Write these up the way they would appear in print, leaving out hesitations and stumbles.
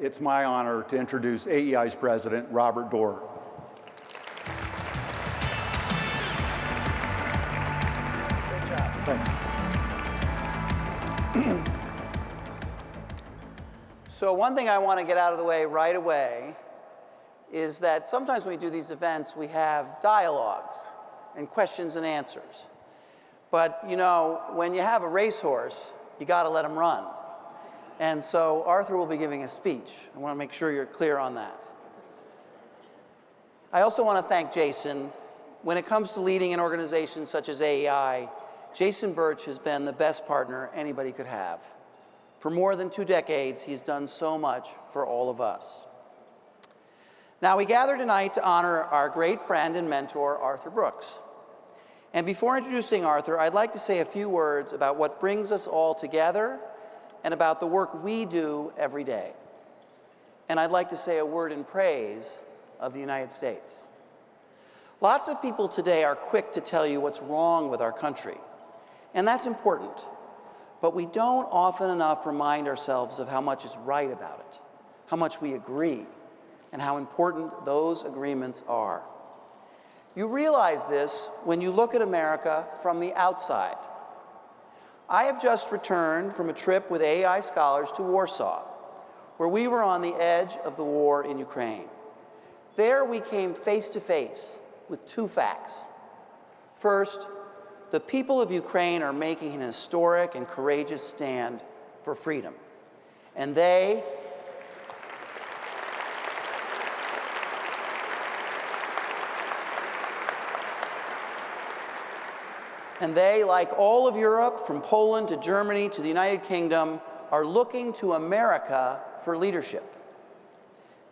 it's my honor to introduce AEI's president, Robert Doar. Great job. Thanks. So one thing I want to get out of the way right away is that sometimes when we do these events, we have dialogues and questions and answers. But, you know, when you have a racehorse, you got to let him run. And so Arthur will be giving a speech. I want to make sure you're clear on that. I also want to thank Jason. When it comes to leading an organization such as AEI, Jason Birch has been the best partner anybody could have. For more than 2 decades, he's done so much for all of us. Now, we gather tonight to honor our great friend and mentor, Arthur Brooks. And before introducing Arthur, I'd like to say a few words about what brings us all together and about the work we do every day. And I'd like to say a word in praise of the United States. Lots of people today are quick to tell you what's wrong with our country, and that's important. But we don't often enough remind ourselves of how much is right about it, how much we agree, and how important those agreements are. You realize this when you look at America from the outside. I have just returned from a trip with AEI scholars to Warsaw, where we were on the edge of the war in Ukraine. There we came face to face with 2 facts. First, the people of Ukraine are making an historic and courageous stand for freedom. And they like all of Europe, from Poland to Germany to the United Kingdom, are looking to America for leadership.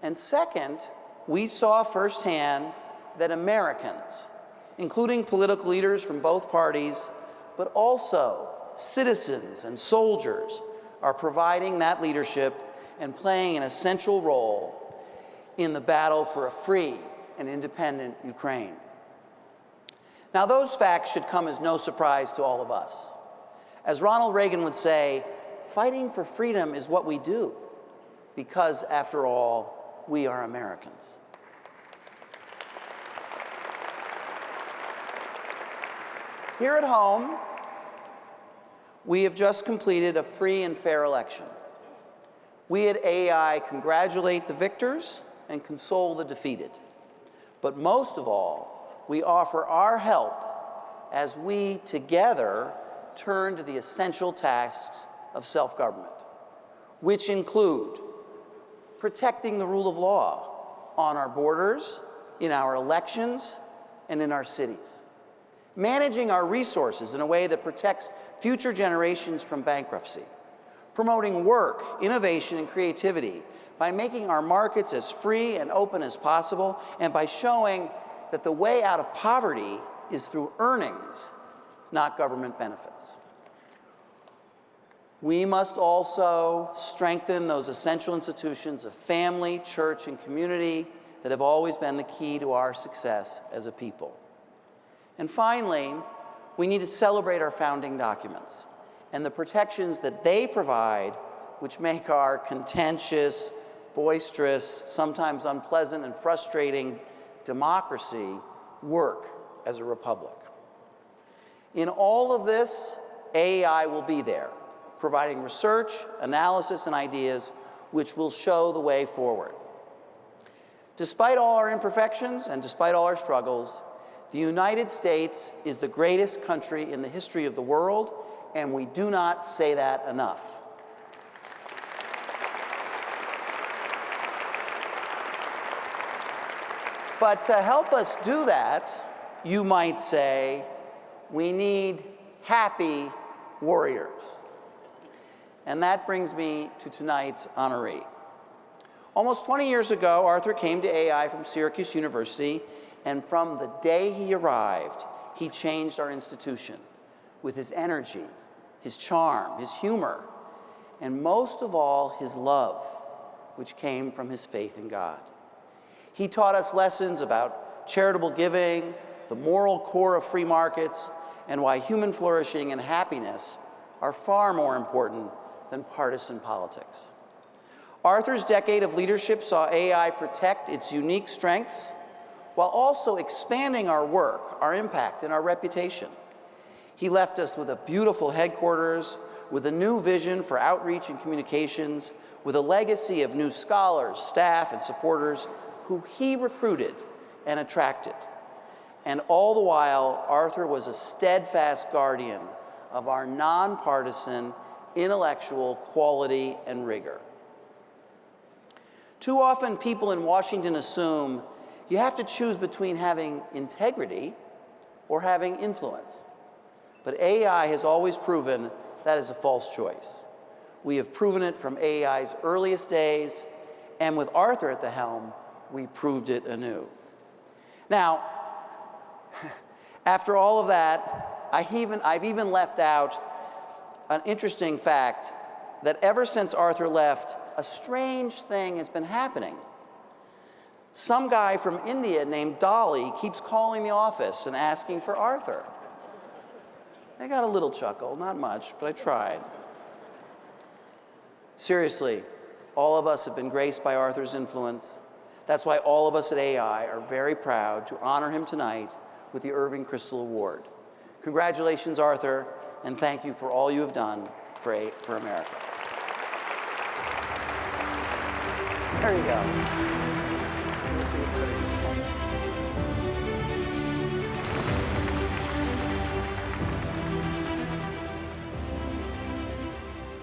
And second, we saw firsthand that Americans, including political leaders from both parties, but also citizens and soldiers, are providing that leadership and playing an essential role in the battle for a free and independent Ukraine. Now, those facts should come as no surprise to all of us. As Ronald Reagan would say, fighting for freedom is what we do, because, after all, we are Americans. Here at home, we have just completed a free and fair election. We at AEI congratulate the victors and console the defeated. But most of all, we offer our help as we together turn to the essential tasks of self-government, which include protecting the rule of law on our borders, in our elections, and in our cities. Managing our resources in a way that protects future generations from bankruptcy, promoting work, innovation, and creativity by making our markets as free and open as possible, and by showing that the way out of poverty is through earnings, not government benefits. We must also strengthen those essential institutions of family, church, and community that have always been the key to our success as a people. And finally, we need to celebrate our founding documents and the protections that they provide, which make our contentious, boisterous, sometimes unpleasant and frustrating democracy work as a republic. In all of this, AEI will be there, providing research, analysis, and ideas which will show the way forward. Despite all our imperfections and despite all our struggles, the United States is the greatest country in the history of the world, and we do not say that enough. But to help us do that, you might say, we need happy warriors. And that brings me to tonight's honoree. Almost 20 years ago, Arthur came to AEI from Syracuse University, and from the day he arrived, he changed our institution with his energy, his charm, his humor, and most of all, his love, which came from his faith in God. He taught us lessons about charitable giving, the moral core of free markets, and why human flourishing and happiness are far more important than partisan politics. Arthur's decade of leadership saw AEI protect its unique strengths while also expanding our work, our impact, and our reputation. He left us with a beautiful headquarters, with a new vision for outreach and communications, with a legacy of new scholars, staff, and supporters who he recruited and attracted. And all the while, Arthur was a steadfast guardian of our nonpartisan intellectual quality and rigor. Too often, people in Washington assume you have to choose between having integrity or having influence. But AEI has always proven that is a false choice. We have proven it from AEI's earliest days, and with Arthur at the helm, we proved it anew. Now, after all of that, I've even left out an interesting fact that ever since Arthur left, a strange thing has been happening. Some guy from India named Dolly keeps calling the office and asking for Arthur. I got a little chuckle, not much, but I tried. Seriously, all of us have been graced by Arthur's influence. That's why all of us at AEI are very proud to honor him tonight with the Irving Kristol Award. Congratulations, Arthur, and thank you for all you have done for America. There you go. We'll see you.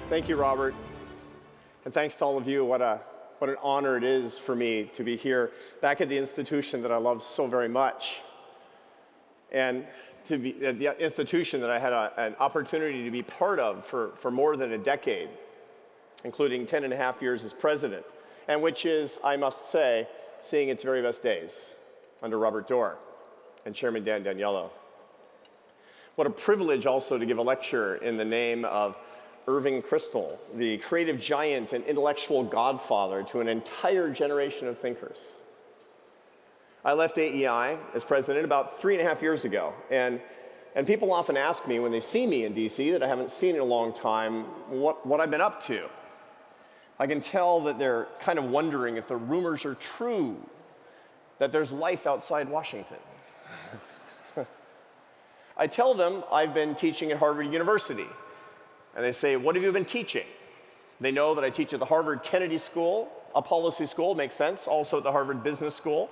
Thank you, Robert. And thanks to all of you. What an honor it is for me to be here back at the institution that I love so very much. And to be at the institution that I had an opportunity to be part of for more than a decade, including 10 and a half years as president, and which is, I must say, seeing its very best days under Robert Doar and Chairman Dan Daniello. What a privilege also to give a lecture in the name of Irving Kristol, the creative giant and intellectual godfather to an entire generation of thinkers. I left AEI as president about 3.5 years ago, and people often ask me when they see me in DC that I haven't seen in a long time what I've been up to. I can tell that they're kind of wondering if the rumors are true, that there's life outside Washington. I tell them I've been teaching at Harvard University, and they say, "What have you been teaching?" They know that I teach at the Harvard Kennedy School, a policy school, makes sense, also at the Harvard Business School.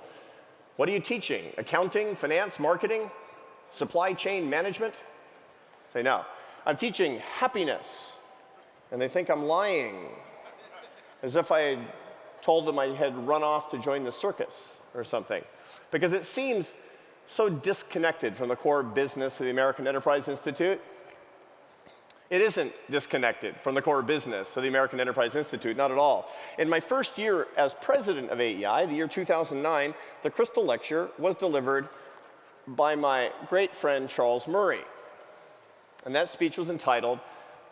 "What are you teaching? Accounting, finance, marketing, supply chain management?" I say, "No, I'm teaching happiness." And they think I'm lying, as if I had told them I had run off to join the circus or something, because it seems so disconnected from the core business of the American Enterprise Institute. It isn't disconnected from the core business of the American Enterprise Institute, not at all. In my first year as president of AEI, the year 2009, the Kristol Lecture was delivered by my great friend Charles Murray. And that speech was entitled,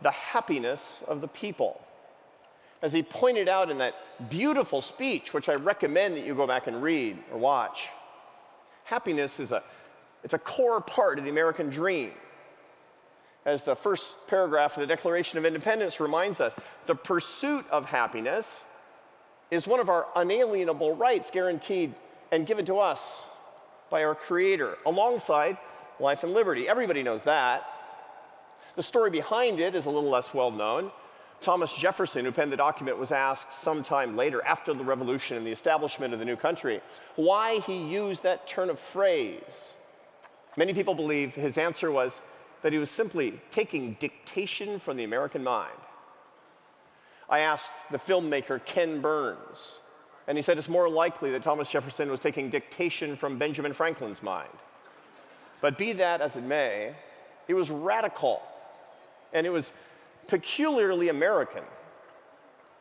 "The Happiness of the People." As he pointed out in that beautiful speech, which I recommend that you go back and read or watch, happiness is it's a core part of the American dream. As the first paragraph of the Declaration of Independence reminds us, the pursuit of happiness is one of our unalienable rights guaranteed and given to us by our Creator, alongside life and liberty. Everybody knows that. The story behind it is a little less well known. Thomas Jefferson, who penned the document, was asked sometime later, after the Revolution and the establishment of the new country, why he used that turn of phrase. Many people believe his answer was that he was simply taking dictation from the American mind. I asked the filmmaker Ken Burns, and he said it's more likely that Thomas Jefferson was taking dictation from Benjamin Franklin's mind. But be that as it may, it was radical, and it was peculiarly American.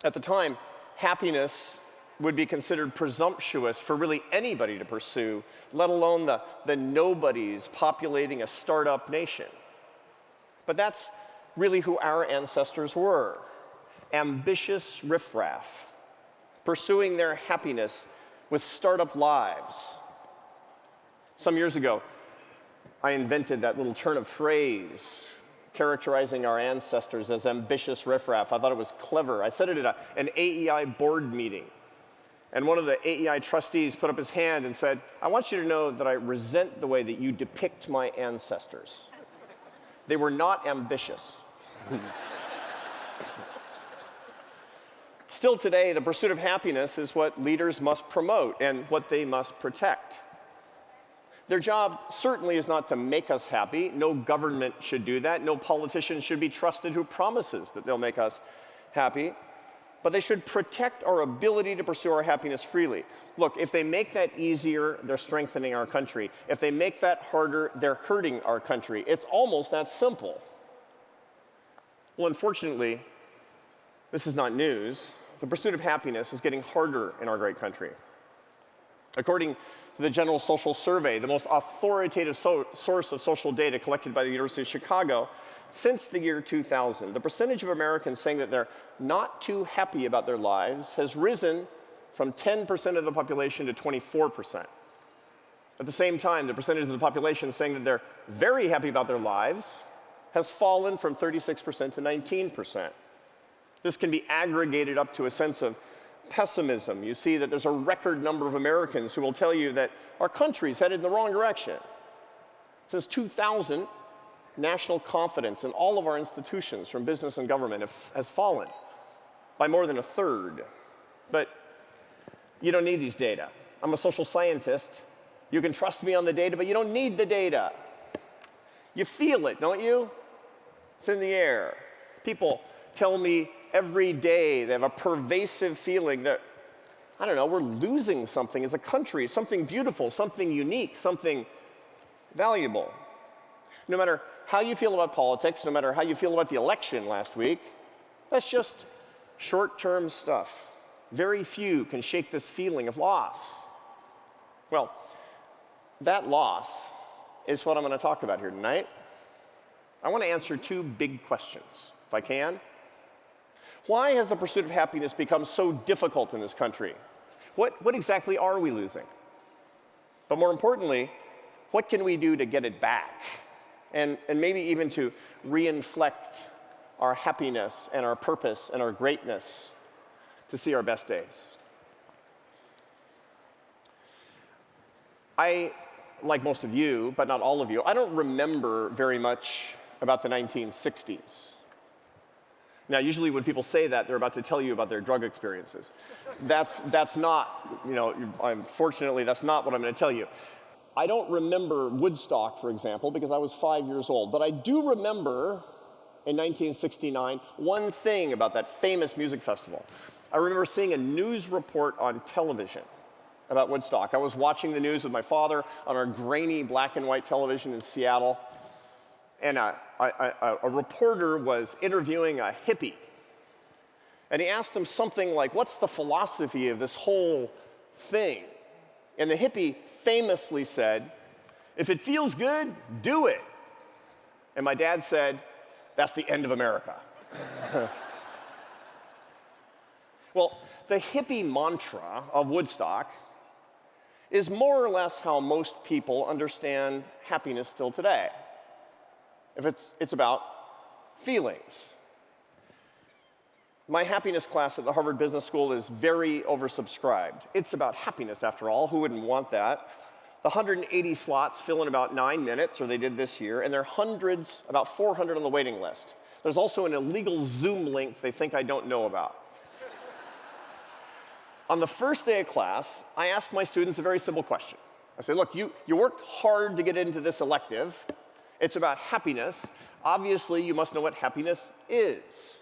At the time, happiness would be considered presumptuous for really anybody to pursue, let alone the nobodies populating a startup nation. But that's really who our ancestors were, ambitious riffraff, pursuing their happiness with startup lives. Some years ago, I invented that little turn of phrase characterizing our ancestors as ambitious riffraff. I thought it was clever. I said it at an AEI board meeting. And one of the AEI trustees put up his hand and said, I want you to know that I resent the way that you depict my ancestors. They were not ambitious. Still today, the pursuit of happiness is what leaders must promote and what they must protect. Their job certainly is not to make us happy. No government should do that. No politician should be trusted who promises that they'll make us happy. But they should protect our ability to pursue our happiness freely. Look, if they make that easier, they're strengthening our country. If they make that harder, they're hurting our country. It's almost that simple. Well, unfortunately, this is not news. The pursuit of happiness is getting harder in our great country. According to the General Social Survey, the most authoritative source of social data collected by the University of Chicago, since the year 2000, the percentage of Americans saying that they're not too happy about their lives has risen from 10% of the population to 24%. At the same time, the percentage of the population saying that they're very happy about their lives has fallen from 36% to 19%. This can be aggregated up to a sense of pessimism. You see that there's a record number of Americans who will tell you that our country's headed in the wrong direction. Since 2000, national confidence in all of our institutions, from business and government, has fallen by more than a third. But you don't need these data. I'm a social scientist. You can trust me on the data, but you don't need the data. You feel it, don't you? It's in the air. People tell me every day they have a pervasive feeling that, I don't know, we're losing something as a country, something beautiful, something unique, something valuable. No matter how you feel about politics, no matter how you feel about the election last week, that's just short-term stuff. Very few can shake this feeling of loss. Well, that loss is what I'm going to talk about here tonight. I want to answer two big questions, if I can. Why has the pursuit of happiness become so difficult in this country? What exactly are we losing? But more importantly, what can we do to get it back? And maybe even to reinflect our happiness and our purpose and our greatness to see our best days. I, like most of you, but not all of you, I don't remember very much about the 1960s. Now, usually when people say that, they're about to tell you about their drug experiences. That's not, unfortunately, that's not what I'm going to tell you. I don't remember Woodstock, for example, because I was 5 years old. But I do remember, in 1969, one thing about that famous music festival. I remember seeing a news report on television about Woodstock. I was watching the news with my father on our grainy black and white television in Seattle. And a reporter was interviewing a hippie. And he asked him something like, what's the philosophy of this whole thing? And the hippie famously said, if it feels good, do it. And my dad said, that's the end of America. Well, the hippie mantra of Woodstock is more or less how most people understand happiness still today. If it's about feelings. My happiness class at the Harvard Business School is very oversubscribed. It's about happiness, after all. Who wouldn't want that? The 180 slots fill in about 9 minutes, or they did this year, and there are hundreds, about 400 on the waiting list. There's also an illegal Zoom link they think I don't know about. On the first day of class, I asked my students a very simple question. I say, look, you worked hard to get into this elective. It's about happiness. Obviously, you must know what happiness is.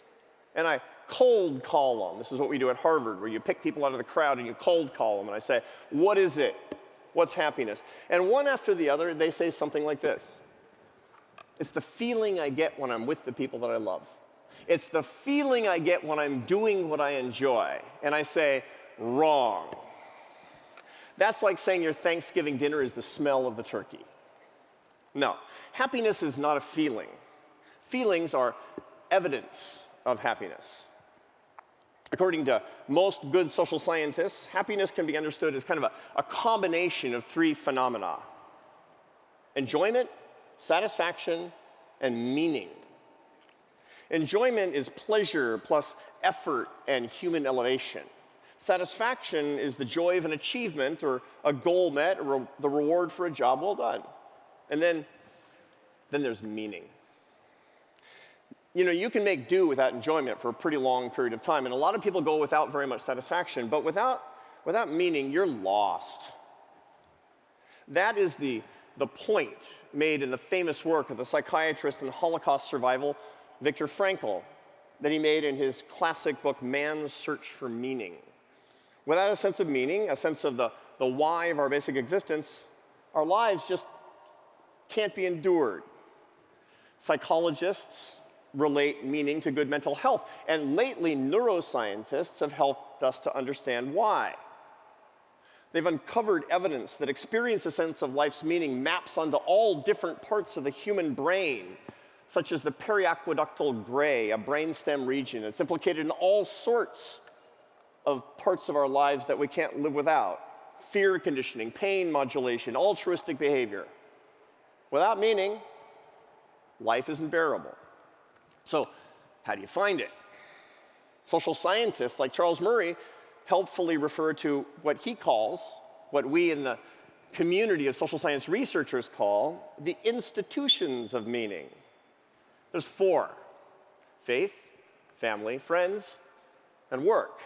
And I cold call them. This is what we do at Harvard, where you pick people out of the crowd and you cold call them. And I say, what is it? What's happiness? And one after the other, they say something like this. It's the feeling I get when I'm with the people that I love. It's the feeling I get when I'm doing what I enjoy. And I say, wrong. That's like saying your Thanksgiving dinner is the smell of the turkey. No, happiness is not a feeling. Feelings are evidence of happiness. According to most good social scientists, happiness can be understood as kind of a combination of three phenomena: enjoyment, satisfaction, and meaning. Enjoyment is pleasure plus effort and human elevation. Satisfaction is the joy of an achievement or a goal met or the reward for a job well done. And then there's meaning. You know, you can make do without enjoyment for a pretty long period of time, and a lot of people go without very much satisfaction, but without meaning, you're lost. That is the point made in the famous work of the psychiatrist and Holocaust survivor Viktor Frankl that he made in his classic book, Man's Search for Meaning. Without a sense of meaning, a sense of the why of our basic existence, our lives just can't be endured. Psychologists relate meaning to good mental health, and lately neuroscientists have helped us to understand why. They've uncovered evidence that experience a sense of life's meaning maps onto all different parts of the human brain, such as the periaqueductal gray, a brainstem region. It's implicated in all sorts of parts of our lives that we can't live without. Fear conditioning, pain modulation, altruistic behavior. Without meaning, life isn't bearable. So, how do you find it? Social scientists like Charles Murray helpfully refer to what he calls, what we in the community of social science researchers call, the institutions of meaning. There's 4: faith, family, friends, and work.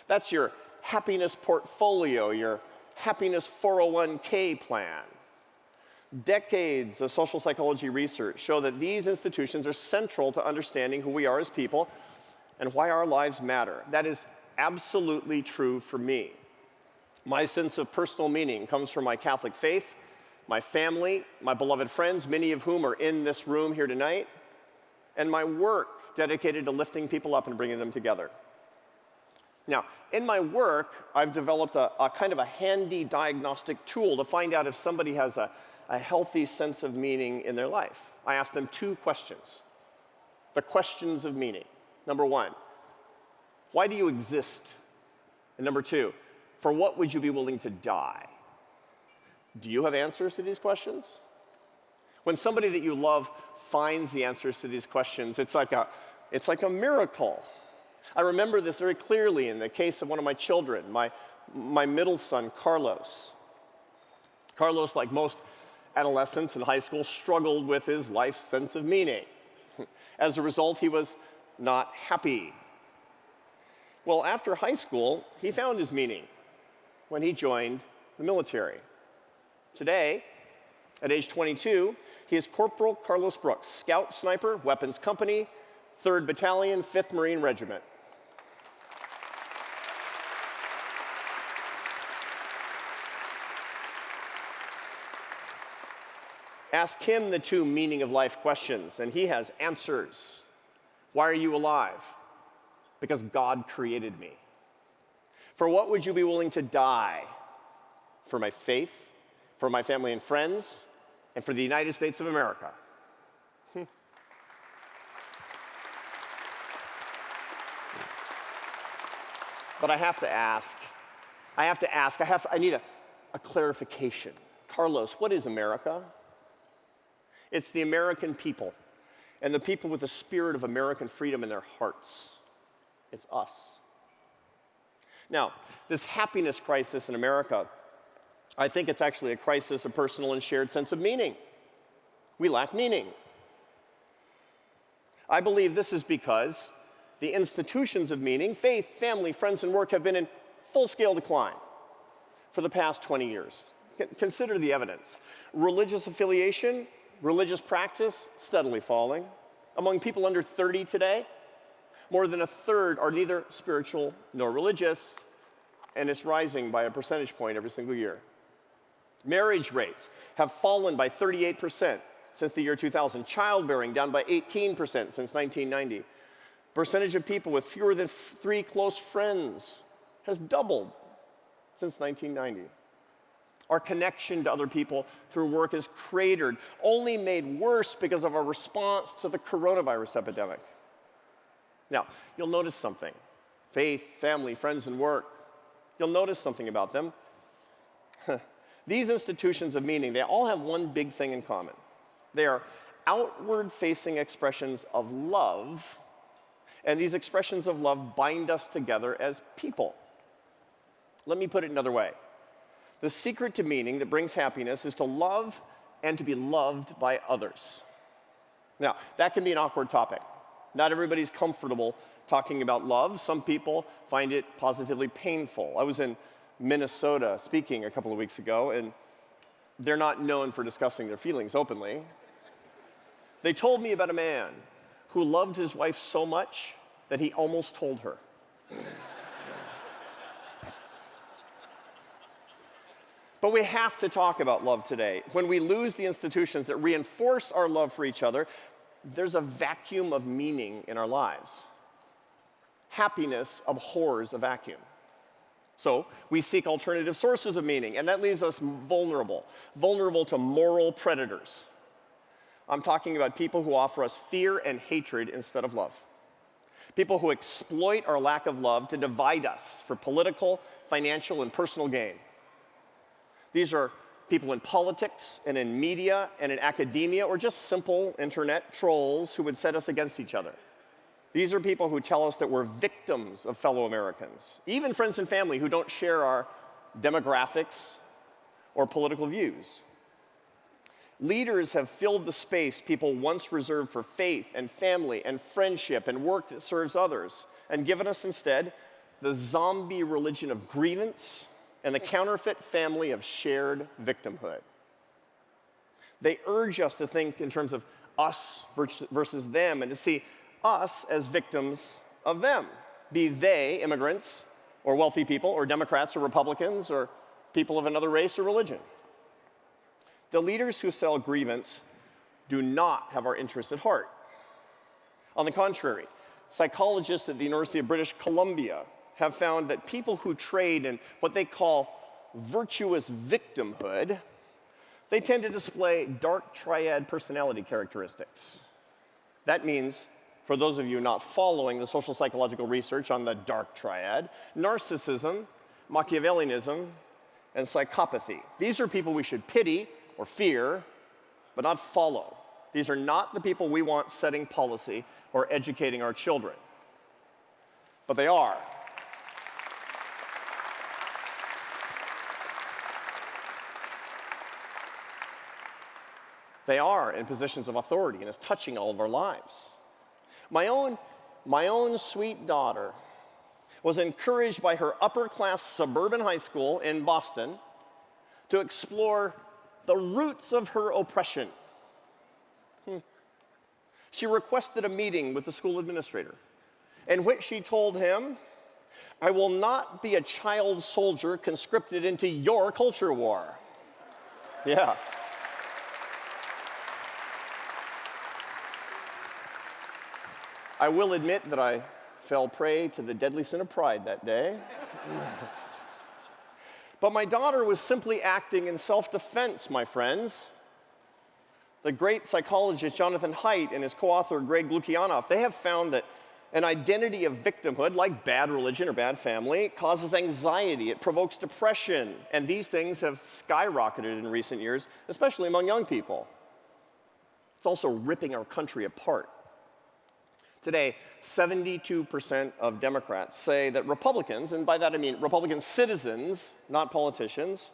That's your happiness portfolio, your happiness 401k plan. Decades of social psychology research show that these institutions are central to understanding who we are as people and why our lives matter. That is absolutely true for me. My sense of personal meaning comes from my Catholic faith, my family, my beloved friends, many of whom are in this room here tonight, and my work dedicated to lifting people up and bringing them together. Now, in my work, I've developed a kind of a handy diagnostic tool to find out if somebody has a healthy sense of meaning in their life. I ask them 2 questions. The questions of meaning. Number 1, why do you exist? And number 2, for what would you be willing to die? Do you have answers to these questions? When somebody that you love finds the answers to these questions, it's like a miracle. I remember this very clearly in the case of one of my children, my middle son, Carlos. Carlos, like most adolescents in high school, struggled with his life's sense of meaning. As a result, he was not happy. Well, after high school, he found his meaning when he joined the military. Today, at age 22, he is Corporal Carlos Brooks, Scout Sniper, Weapons Company, 3rd Battalion, 5th Marine Regiment. Ask him the 2 meaning of life questions, and he has answers. Why are you alive? Because God created me. For what would you be willing to die? For my faith, for my family and friends, and for the United States of America. But I have to ask, I need a clarification. Carlos, what is America? It's the American people, and the people with the spirit of American freedom in their hearts. It's us. Now, this happiness crisis in America, I think it's actually a crisis of personal and shared sense of meaning. We lack meaning. I believe this is because the institutions of meaning, faith, family, friends, and work, have been in full-scale decline for the past 20 years. Consider the evidence. Religious affiliation, religious practice, steadily falling. Among people under 30 today, more than 1/3 are neither spiritual nor religious, and it's rising by a percentage point every single year. Marriage rates have fallen by 38% since the year 2000. Childbearing down by 18% since 1990. Percentage of people with fewer than 3 close friends has doubled since 1990. Our connection to other people through work is cratered, only made worse because of our response to the coronavirus epidemic. Now, you'll notice something. Faith, family, friends, and work. You'll notice something about them. These institutions of meaning, they all have one big thing in common. They are outward-facing expressions of love, and these expressions of love bind us together as people. Let me put it another way. The secret to meaning that brings happiness is to love and to be loved by others. Now, that can be an awkward topic. Not everybody's comfortable talking about love. Some people find it positively painful. I was in Minnesota speaking a couple of weeks ago, and they're not known for discussing their feelings openly. They told me about a man who loved his wife so much that he almost told her. But we have to talk about love today. When we lose the institutions that reinforce our love for each other, there's a vacuum of meaning in our lives. Happiness abhors a vacuum. So we seek alternative sources of meaning, and that leaves us vulnerable to moral predators. I'm talking about people who offer us fear and hatred instead of love. People who exploit our lack of love to divide us for political, financial, and personal gain. These are people in politics and in media and in academia, or just simple internet trolls who would set us against each other. These are people who tell us that we're victims of fellow Americans, even friends and family who don't share our demographics or political views. Leaders have filled the space people once reserved for faith and family and friendship and work that serves others, and given us instead the zombie religion of grievance and the counterfeit family of shared victimhood. They urge us to think in terms of us versus them, and to see us as victims of them, be they immigrants or wealthy people or Democrats or Republicans or people of another race or religion. The leaders who sell grievance do not have our interests at heart. On the contrary, psychologists at the University of British Columbia have found that people who trade in what they call virtuous victimhood, they tend to display dark triad personality characteristics. That means, for those of you not following the social psychological research on the dark triad, narcissism, Machiavellianism, and psychopathy. These are people we should pity or fear, but not follow. These are not the people we want setting policy or educating our children. But they are. They are in positions of authority, and it's touching all of our lives. My own sweet daughter was encouraged by her upper-class suburban high school in Boston to explore the roots of her oppression. She requested a meeting with the school administrator, in which she told him, "I will not be a child soldier conscripted into your culture war." Yeah. I will admit that I fell prey to the deadly sin of pride that day. But my daughter was simply acting in self-defense, my friends. The great psychologist Jonathan Haidt and his co-author Greg Lukianoff, they have found that an identity of victimhood, like bad religion or bad family, causes anxiety, it provokes depression, and these things have skyrocketed in recent years, especially among young people. It's also ripping our country apart. Today, 72% of Democrats say that Republicans, and by that I mean Republican citizens, not politicians,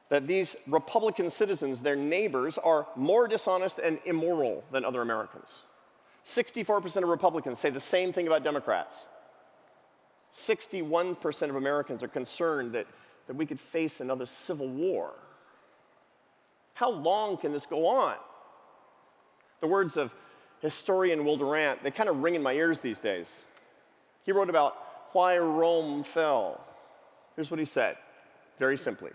that these Republican citizens, their neighbors, are more dishonest and immoral than other Americans. 64% of Republicans say the same thing about Democrats. 61% of Americans are concerned that we could face another civil war. How long can this go on? The words of historian Will Durant, they kind of ring in my ears these days. He wrote about why Rome fell. Here's what he said, very simply.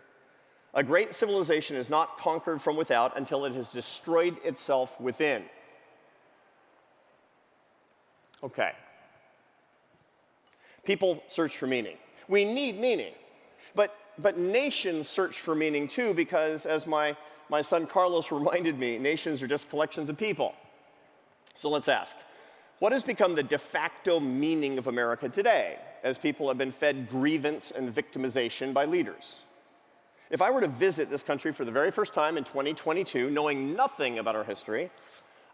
A great civilization is not conquered from without until it has destroyed itself within. Okay. People search for meaning. We need meaning. But nations search for meaning too, because as my son Carlos reminded me, nations are just collections of people. So let's ask, what has become the de facto meaning of America today, as people have been fed grievance and victimization by leaders? If I were to visit this country for the very first time in 2022, knowing nothing about our history,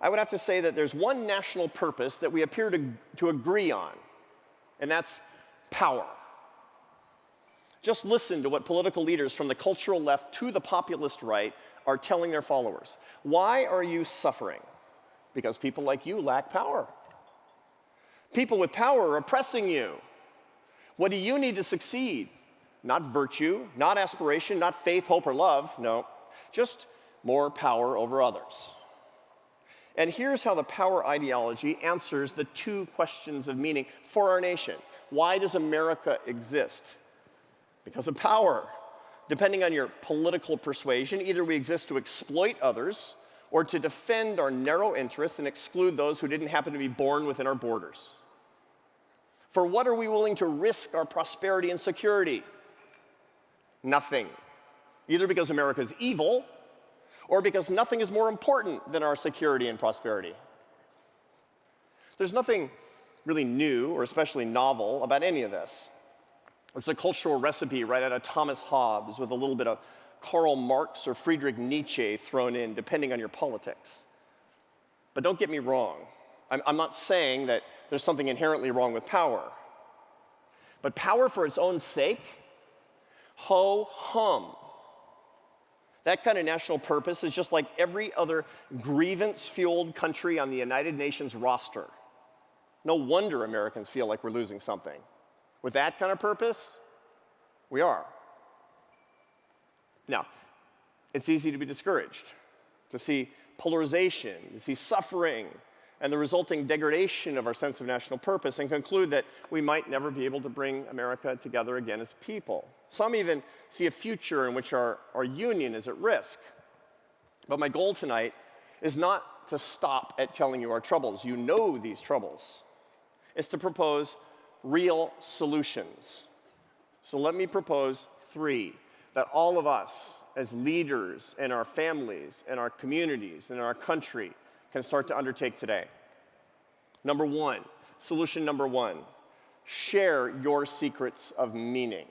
I would have to say that there's one national purpose that we appear to agree on, and that's power. Just listen to what political leaders from the cultural left to the populist right are telling their followers. Why are you suffering? Because people like you lack power. People with power are oppressing you. What do you need to succeed? Not virtue, not aspiration, not faith, hope, or love. No, just more power over others. And here's how the power ideology answers the two questions of meaning for our nation. Why does America exist? Because of power. Depending on your political persuasion, either we exist to exploit others or to defend our narrow interests and exclude those who didn't happen to be born within our borders. For what are we willing to risk our prosperity and security? Nothing. Either because America is evil or because nothing is more important than our security and prosperity. There's nothing really new or especially novel about any of this. It's a cultural recipe right out of Thomas Hobbes with a little bit of Karl Marx or Friedrich Nietzsche thrown in, depending on your politics. But don't get me wrong. I'm not saying that there's something inherently wrong with power. But power for its own sake? Ho-hum. That kind of national purpose is just like every other grievance-fueled country on the United Nations roster. No wonder Americans feel like we're losing something. With that kind of purpose, we are. Now, it's easy to be discouraged, to see polarization, to see suffering, and the resulting degradation of our sense of national purpose, and conclude that we might never be able to bring America together again as a people. Some even see a future in which our union is at risk. But my goal tonight is not to stop at telling you our troubles. You know these troubles. It's to propose real solutions. So let me propose 3 that all of us as leaders in our families, in our communities, in our country can start to undertake today. Number 1, solution number 1, share your secrets of meaning.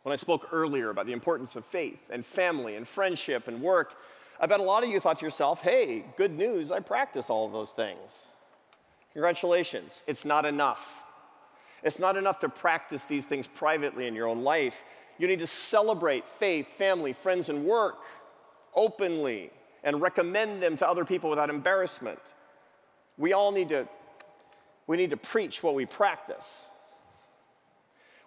When I spoke earlier about the importance of faith and family and friendship and work, I bet a lot of you thought to yourself, hey, good news, I practice all of those things. Congratulations, it's not enough. It's not enough to practice these things privately in your own life. You need to celebrate faith, family, friends, and work openly and recommend them to other people without embarrassment. We need to preach what we practice.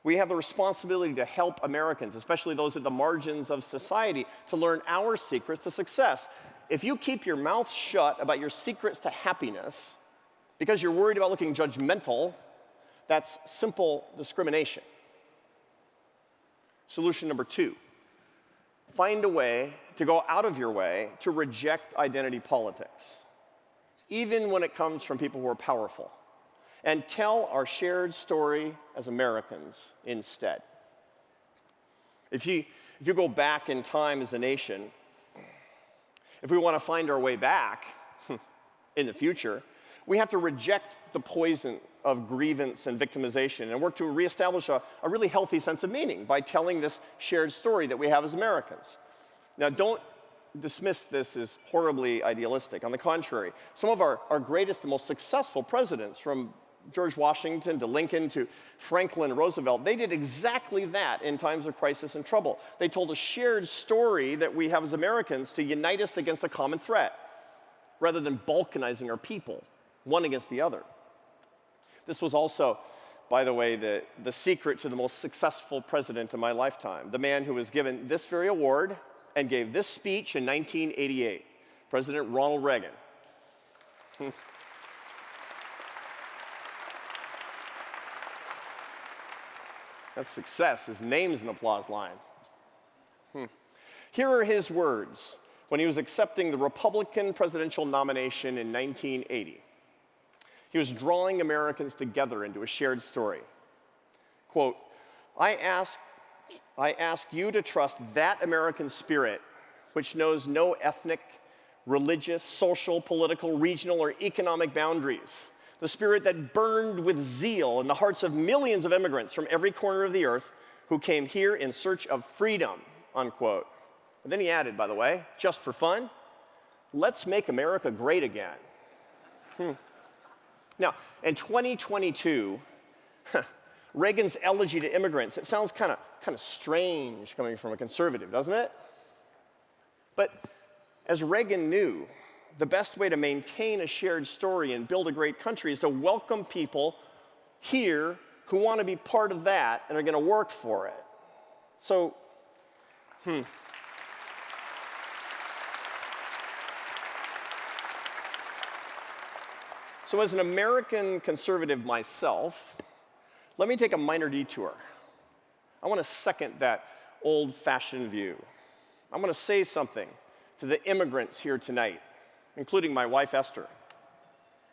We have the responsibility to help Americans, especially those at the margins of society, to learn our secrets to success. If you keep your mouth shut about your secrets to happiness because you're worried about looking judgmental, that's simple discrimination. Solution number 2, find a way to go out of your way to reject identity politics, even when it comes from people who are powerful, and tell our shared story as Americans instead. If you go back in time as a nation, if we want to find our way back in the future, we have to reject the poison of grievance and victimization and work to reestablish a really healthy sense of meaning by telling this shared story that we have as Americans. Now, don't dismiss this as horribly idealistic. On the contrary, some of our greatest and most successful presidents, from George Washington to Lincoln to Franklin Roosevelt, they did exactly that in times of crisis and trouble. They told a shared story that we have as Americans to unite us against a common threat, rather than balkanizing our people, one against the other. This was also, by the way, the secret to the most successful president of my lifetime, the man who was given this very award and gave this speech in 1988, President Ronald Reagan. That's success. His name's an applause line. Here are his words when he was accepting the Republican presidential nomination in 1980. He was drawing Americans together into a shared story. Quote, I ask you to trust that American spirit which knows no ethnic, religious, social, political, regional, or economic boundaries. The spirit that burned with zeal in the hearts of millions of immigrants from every corner of the earth who came here in search of freedom, unquote. And then he added, by the way, just for fun, let's make America great again. Now, in 2022, Reagan's elegy to immigrants, it sounds kind of strange coming from a conservative, doesn't it? But as Reagan knew, the best way to maintain a shared story and build a great country is to welcome people here who want to be part of that and are going to work for it. So, So as an American conservative myself, let me take a minor detour. I want to second that old-fashioned view. I want to say something to the immigrants here tonight, including my wife, Esther,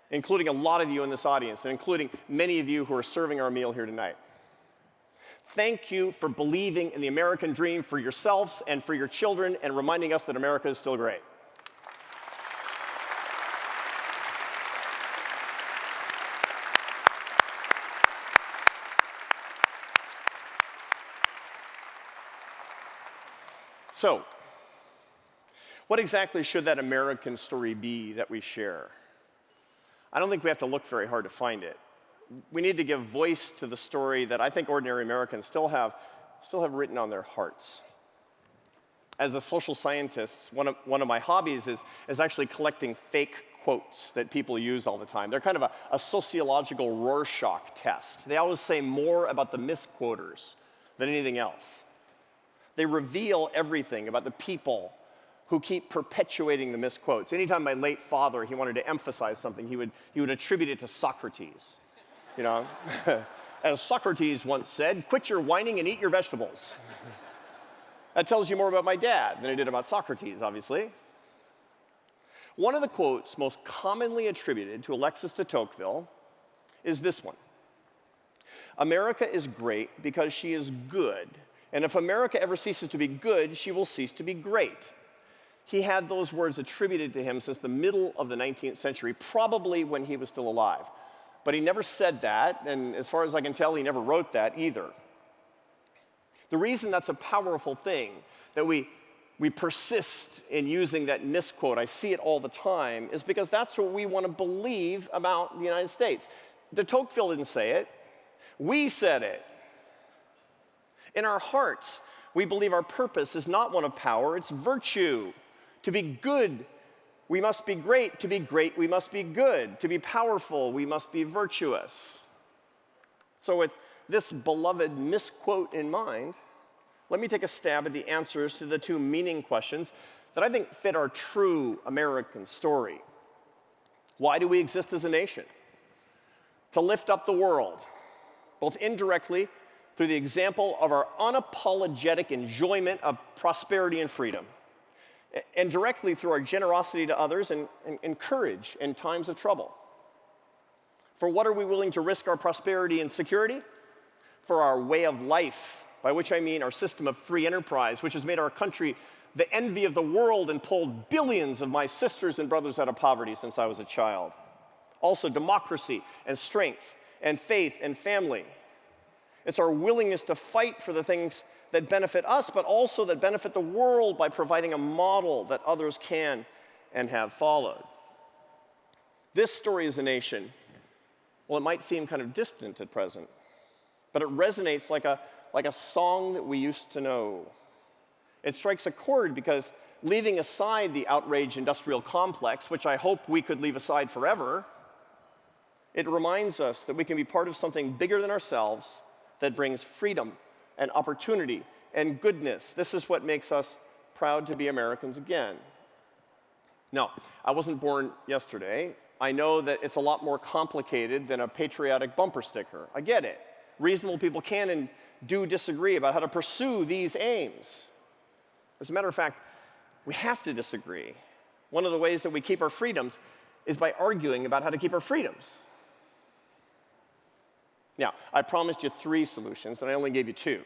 including a lot of you in this audience, and including many of you who are serving our meal here tonight. Thank you for believing in the American dream for yourselves and for your children and reminding us that America is still great. So, what exactly should that American story be that we share? I don't think we have to look very hard to find it. We need to give voice to the story that I think ordinary Americans still have written on their hearts. As a social scientist, one of my hobbies is actually collecting fake quotes that people use all the time. They're kind of a sociological Rorschach test. They always say more about the misquoters than anything else. They reveal everything about the people who keep perpetuating the misquotes. Anytime my late father, he wanted to emphasize something, he would attribute it to Socrates. You know, as Socrates once said, quit your whining and eat your vegetables. That tells you more about my dad than it did about Socrates, obviously. One of the quotes most commonly attributed to Alexis de Tocqueville is this one. America is great because she is good, and if America ever ceases to be good, she will cease to be great. He had those words attributed to him since the middle of the 19th century, probably when he was still alive. But he never said that, and as far as I can tell, he never wrote that either. The reason that's a powerful thing, that we persist in using that misquote, I see it all the time, is because that's what we want to believe about the United States. De Tocqueville didn't say it. We said it. In our hearts, we believe our purpose is not one of power, it's virtue. To be good, we must be great. To be great, we must be good. To be powerful, we must be virtuous. So with this beloved misquote in mind, let me take a stab at the answers to the two meaning questions that I think fit our true American story. Why do we exist as a nation? To lift up the world, both indirectly through the example of our unapologetic enjoyment of prosperity and freedom, and directly through our generosity to others and courage in times of trouble. For what are we willing to risk our prosperity and security? For our way of life, by which I mean our system of free enterprise, which has made our country the envy of the world and pulled billions of my sisters and brothers out of poverty since I was a child. Also democracy and strength and faith and family. It's our willingness to fight for the things that benefit us, but also that benefit the world by providing a model that others can and have followed. This story as a nation, well, it might seem kind of distant at present, but it resonates like a song that we used to know. It strikes a chord because leaving aside the outrage industrial complex, which I hope we could leave aside forever, it reminds us that we can be part of something bigger than ourselves that brings freedom and opportunity and goodness. This is what makes us proud to be Americans again. Now, I wasn't born yesterday. I know that it's a lot more complicated than a patriotic bumper sticker. I get it. Reasonable people can and do disagree about how to pursue these aims. As a matter of fact, we have to disagree. One of the ways that we keep our freedoms is by arguing about how to keep our freedoms. Now, I promised you 3 solutions, and I only gave you 2.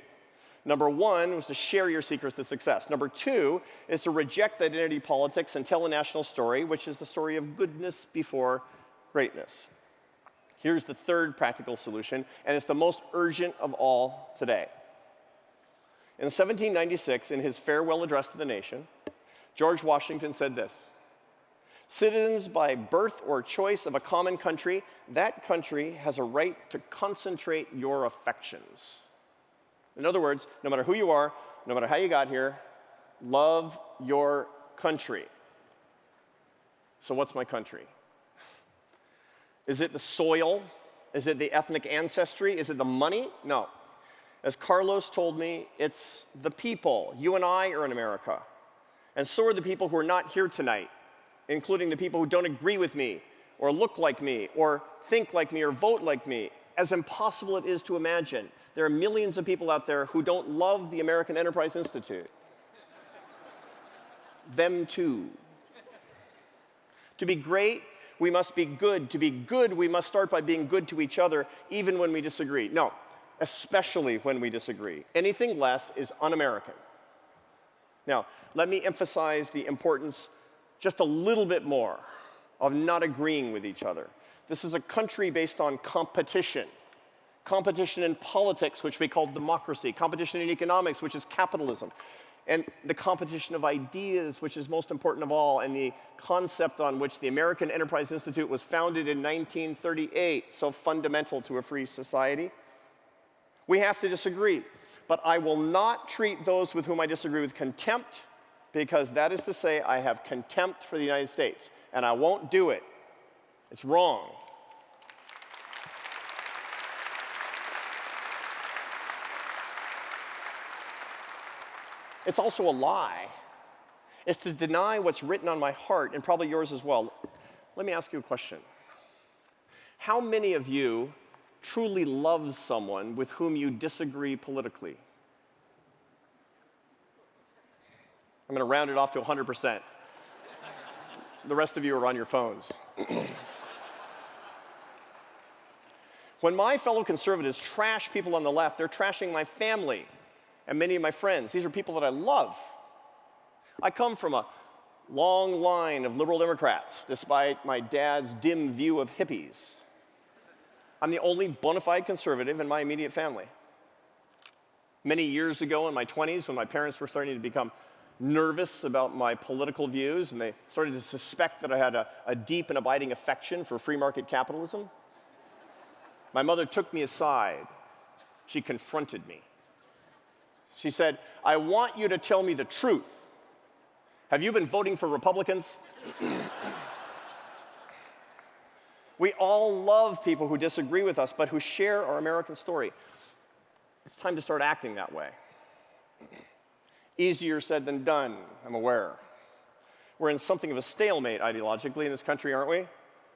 Number 1 was to share your secrets to success. Number 2 is to reject identity politics and tell a national story, which is the story of goodness before greatness. Here's the 3rd practical solution, and it's the most urgent of all today. In 1796, in his farewell address to the nation, George Washington said this: Citizens by birth or choice of a common country, that country has a right to concentrate your affections. In other words, no matter who you are, no matter how you got here, love your country. So what's my country? Is it the soil? Is it the ethnic ancestry? Is it the money? No. As Carlos told me, it's the people. You and I are in America. And so are the people who are not here tonight, including the people who don't agree with me, or look like me, or think like me, or vote like me. As impossible it is to imagine, there are millions of people out there who don't love the American Enterprise Institute. Them too. To be great, we must be good. To be good, we must start by being good to each other, even when we disagree. No, especially when we disagree. Anything less is un-American. Now, let me emphasize the importance just a little bit more of not agreeing with each other. This is a country based on competition. Competition in politics, which we call democracy. Competition in economics, which is capitalism. And the competition of ideas, which is most important of all, and the concept on which the American Enterprise Institute was founded in 1938, so fundamental to a free society. We have to disagree, but I will not treat those with whom I disagree with contempt, because that is to say I have contempt for the United States, and I won't do it. It's wrong. It's also a lie. It's to deny what's written on my heart, and probably yours as well. Let me ask you a question. How many of you truly love someone with whom you disagree politically? I'm going to round it off to 100%. The rest of you are on your phones. When my fellow conservatives trash people on the left, they're trashing my family and many of my friends. These are people that I love. I come from a long line of liberal Democrats, despite my dad's dim view of hippies. I'm the only bona fide conservative in my immediate family. Many years ago in my 20s, when my parents were starting to become nervous about my political views, and they started to suspect that I had a deep and abiding affection for free market capitalism, my mother took me aside. She confronted me. She said, "I want you to tell me the truth. Have you been voting for Republicans?" We all love people who disagree with us, but who share our American story. It's time to start acting that way. Easier said than done, I'm aware. We're in something of a stalemate ideologically in this country, aren't we?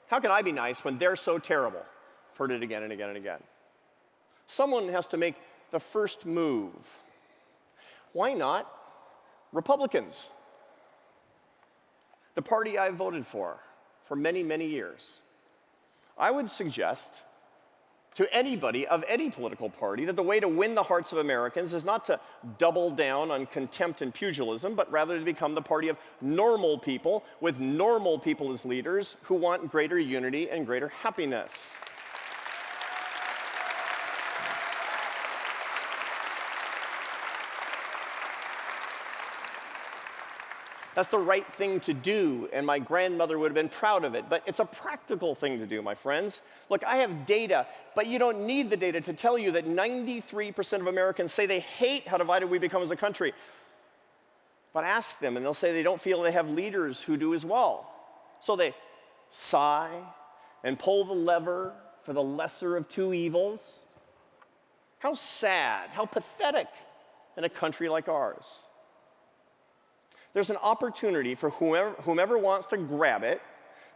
How can I be nice when they're so terrible? I've heard it again and again and again. Someone has to make the first move. Why not Republicans? The party I voted for many, many years. I would suggest to anybody of any political party that the way to win the hearts of Americans is not to double down on contempt and pugilism, but rather to become the party of normal people with normal people as leaders who want greater unity and greater happiness. That's the right thing to do, and my grandmother would have been proud of it. But it's a practical thing to do, my friends. Look, I have data, but you don't need the data to tell you that 93% of Americans say they hate how divided we become as a country. But ask them, and they'll say they don't feel they have leaders who do as well. So they sigh and pull the lever for the lesser of two evils. How sad, how pathetic in a country like ours. There's an opportunity for whomever wants to grab it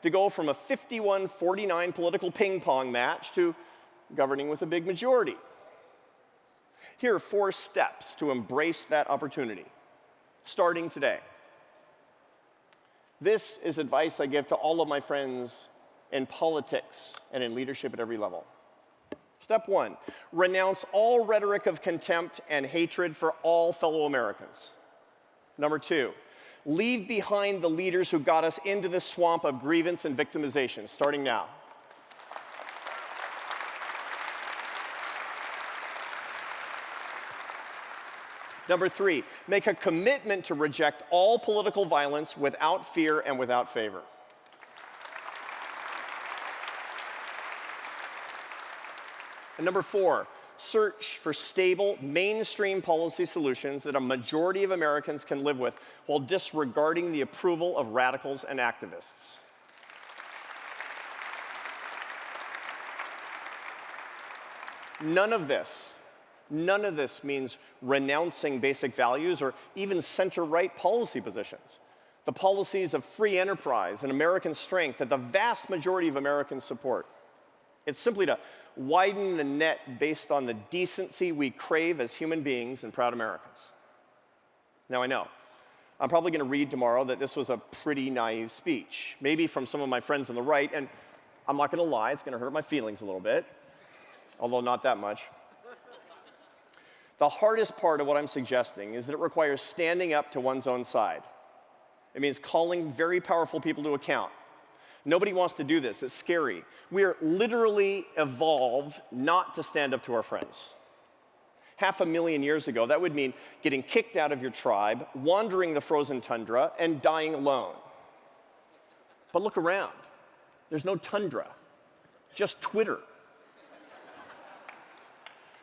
to go from a 51-49 political ping pong match to governing with a big majority. Here are 4 steps to embrace that opportunity, starting today. This is advice I give to all of my friends in politics and in leadership at every level. Step 1, renounce all rhetoric of contempt and hatred for all fellow Americans. Number 2, leave behind the leaders who got us into the swamp of grievance and victimization, starting now. Number 3, make a commitment to reject all political violence without fear and without favor. And number 4, search for stable, mainstream policy solutions that a majority of Americans can live with while disregarding the approval of radicals and activists. None of this means renouncing basic values or even center-right policy positions. The policies of free enterprise and American strength that the vast majority of Americans support. It's simply to widen the net based on the decency we crave as human beings and proud Americans. Now, I know, I'm probably going to read tomorrow that this was a pretty naive speech, maybe from some of my friends on the right, and I'm not going to lie, it's going to hurt my feelings a little bit, although not that much. The hardest part of what I'm suggesting is that it requires standing up to one's own side. It means calling very powerful people to account. Nobody wants to do this. It's scary. We are literally evolved not to stand up to our friends. 500,000 years ago, that would mean getting kicked out of your tribe, wandering the frozen tundra, and dying alone. But look around. There's no tundra, just Twitter.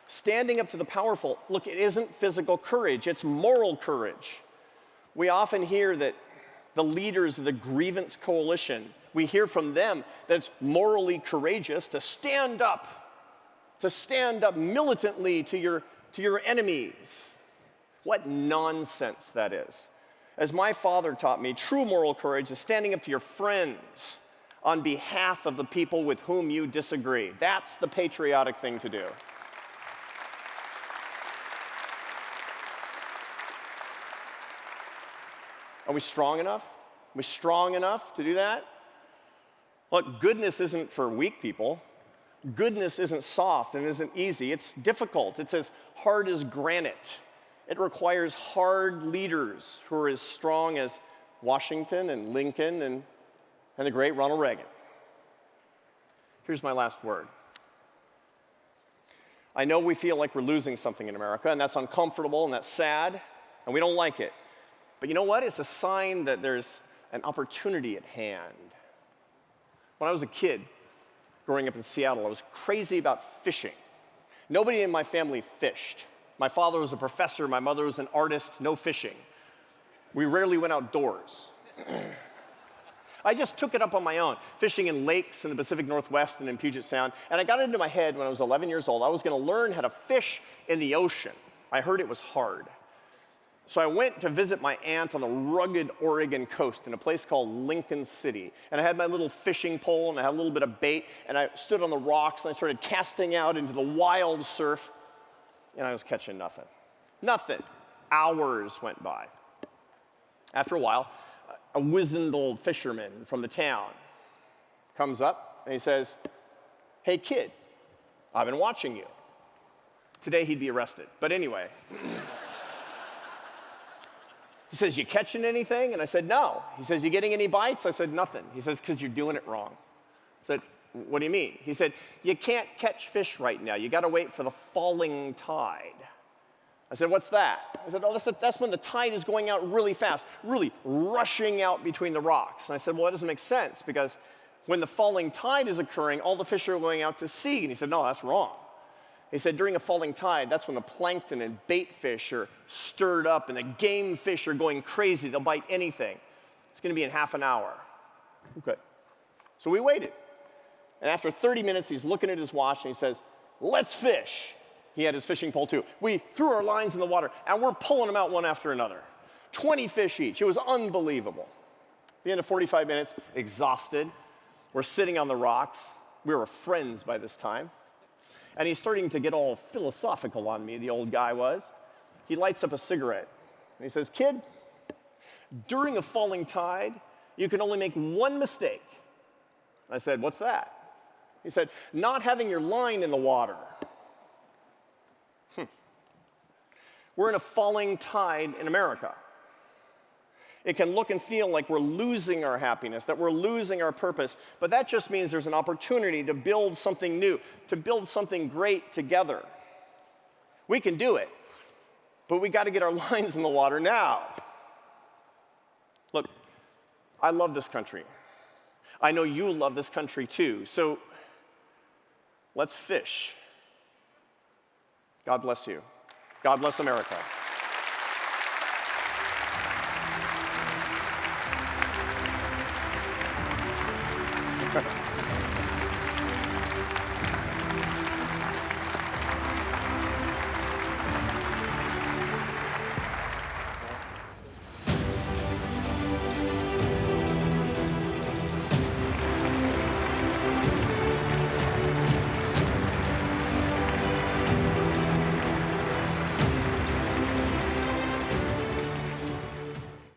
Standing up to the powerful, look, it isn't physical courage, it's moral courage. We often hear that the leaders of the grievance coalition, we hear from them that it's morally courageous to stand up militantly to your enemies. What nonsense that is. As my father taught me, true moral courage is standing up to your friends on behalf of the people with whom you disagree. That's the patriotic thing to do. Are we strong enough? Are we strong enough to do that? Look, goodness isn't for weak people. Goodness isn't soft and isn't easy. It's difficult. It's as hard as granite. It requires hard leaders who are as strong as Washington and Lincoln and the great Ronald Reagan. Here's my last word. I know we feel like we're losing something in America, and that's uncomfortable and that's sad, and we don't like it. But you know what? It's a sign that there's an opportunity at hand. When I was a kid, growing up in Seattle, I was crazy about fishing. Nobody in my family fished. My father was a professor, my mother was an artist, no fishing. We rarely went outdoors. I just took it up on my own, fishing in lakes in the Pacific Northwest and in Puget Sound, and I got it into my head when I was 11 years old, I was gonna learn how to fish in the ocean. I heard it was hard. So I went to visit my aunt on the rugged Oregon coast in a place called Lincoln City. And I had my little fishing pole and I had a little bit of bait and I stood on the rocks and I started casting out into the wild surf and I was catching nothing. Nothing. Hours went by. After a while, a wizened old fisherman from the town comes up and he says, "Hey kid, I've been watching you." Today he'd be arrested, but anyway. He says, "You catching anything?" And I said, "No." He says, "You getting any bites?" I said, "Nothing." He says, "'Cause you're doing it wrong." I said, "What do you mean?" He said, "You can't catch fish right now. You gotta wait for the falling tide." I said, "What's that?" I said, "Oh, that's when the tide is going out really fast, really rushing out between the rocks." And I said, "Well, that doesn't make sense because when the falling tide is occurring, all the fish are going out to sea." And he said, "No, that's wrong." He said, "During a falling tide, that's when the plankton and bait fish are stirred up and the game fish are going crazy. They'll bite anything. It's going to be in half an hour." Okay. So we waited. And after 30 minutes, he's looking at his watch and he says, "Let's fish." He had his fishing pole too. We threw our lines in the water and we're pulling them out one after another. 20 fish each. It was unbelievable. At the end of 45 minutes, exhausted, we're sitting on the rocks. We were friends by this time. And he's starting to get all philosophical on me, the old guy was. He lights up a cigarette, and he says, "Kid, during a falling tide, you can only make one mistake." I said, "What's that?" He said, "Not having your line in the water." We're in a falling tide in America. It can look and feel like we're losing our happiness, that we're losing our purpose, but that just means there's an opportunity to build something new, to build something great together. We can do it, but we got to get our lines in the water now. Look, I love this country. I know you love this country too, so let's fish God bless you. God bless America.